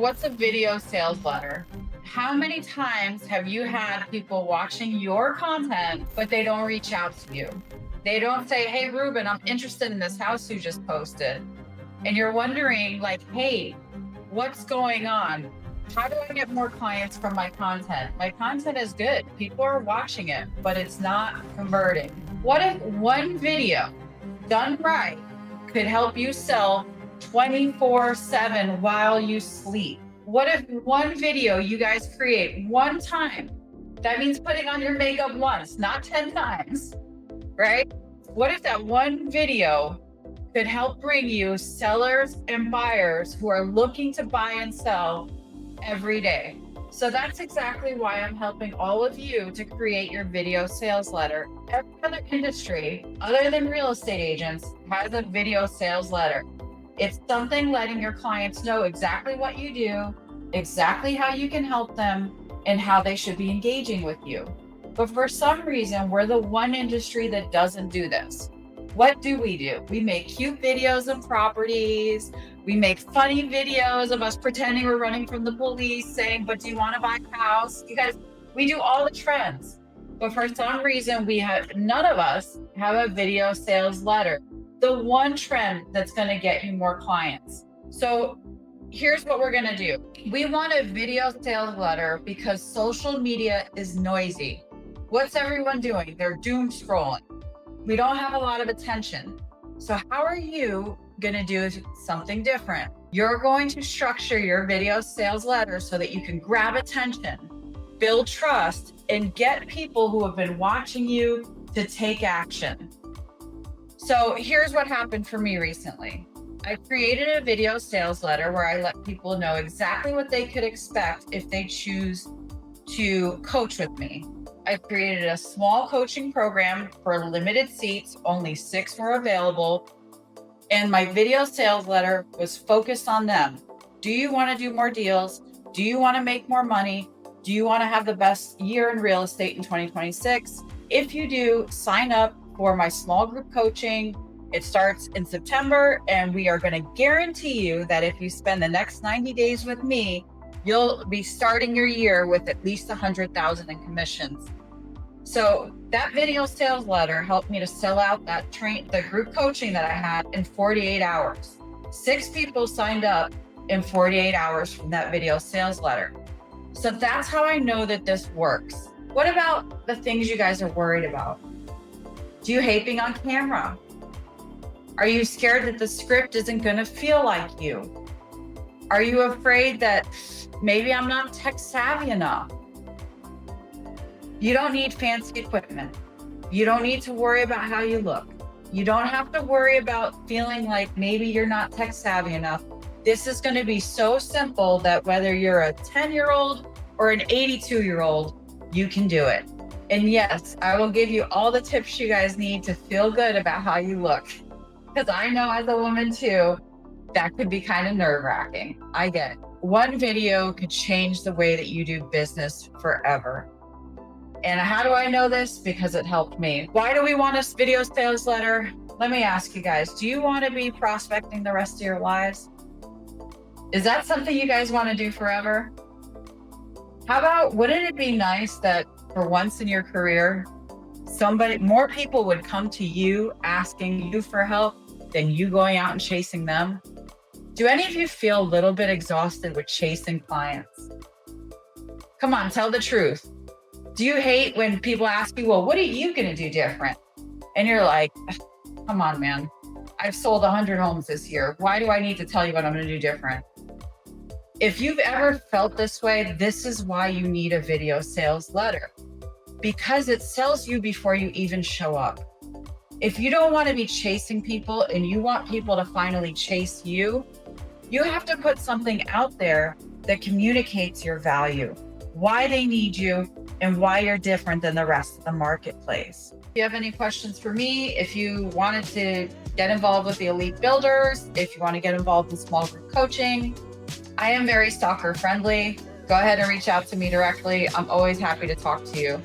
What's a video sales letter? How many times have you had people watching your content, but they don't reach out to you? They don't say, "Hey, Ruben, I'm interested in this house you just posted." And you're wondering, like, "Hey, what's going on? How do I get more clients from my content? My content is good. People are watching it, but it's not converting." What if one video done right could help you sell 24/7 while you sleep? What if one video you guys create one time? That means putting on your makeup once, not 10 times, right? What if that one video could help bring you sellers and buyers who are looking to buy and sell every day? So that's exactly why I'm helping all of you to create your video sales letter. Every other industry, other than real estate agents, has a video sales letter. It's something letting your clients know exactly what you do, exactly how you can help them, and how they should be engaging with you. But for some reason, we're the one industry that doesn't do this. What do? We make cute videos of properties. We make funny videos of us pretending we're running from the police saying, "But do you want to buy a house?" You guys, we do all the trends. But for some reason, none of us have a video sales letter, the one trend that's going to get you more clients. So here's what we're going to do. We want a video sales letter because social media is noisy. What's everyone doing? They're doom scrolling. We don't have a lot of attention. So how are you going to do something different? You're going to structure your video sales letter so that you can grab attention, build trust, and get people who have been watching you to take action. So here's what happened for me recently. I created a video sales letter where I let people know exactly what they could expect if they choose to coach with me. I created a small coaching program for limited seats, only 6 were available. And my video sales letter was focused on them. Do you want to do more deals? Do you want to make more money? Do you want to have the best year in real estate in 2026? If you do, sign up for my small group coaching. It starts in September, and we are going to guarantee you that if you spend the next 90 days with me, you'll be starting your year with at least 100,000 in commissions. So that video sales letter helped me to sell out the group coaching that I had in 48 hours. 6 people signed up in 48 hours from that video sales letter. So that's how I know that this works. What about the things you guys are worried about? Do you hate being on camera? Are you scared that the script isn't going to feel like you? Are you afraid that maybe I'm not tech savvy enough? You don't need fancy equipment. You don't need to worry about how you look. You don't have to worry about feeling like maybe you're not tech savvy enough. This is going to be so simple that whether you're a 10-year-old or an 82-year-old, you can do it. And yes, I will give you all the tips you guys need to feel good about how you look. Because I know as a woman too, that could be kind of nerve-wracking. I get it. One video could change the way that you do business forever. And how do I know this? Because it helped me. Why do we want a video sales letter? Let me ask you guys, do you want to be prospecting the rest of your lives? Is that something you guys want to do forever? How about, wouldn't it be nice that for once in your career, more people would come to you asking you for help than you going out and chasing them? Do any of you feel a little bit exhausted with chasing clients? Come on, tell the truth. Do you hate when people ask you, "Well, what are you going to do different?" And you're like, "Come on, man. I've sold 100 homes this year. Why do I need to tell you what I'm going to do different?" If you've ever felt this way, this is why you need a video sales letter, because it sells you before you even show up. If you don't want to be chasing people and you want people to finally chase you, you have to put something out there that communicates your value, why they need you, and why you're different than the rest of the marketplace. If you have any questions for me, if you wanted to get involved with the Elite Builders, if you want to get involved in small group coaching, I am very stalker friendly. Go ahead and reach out to me directly. I'm always happy to talk to you.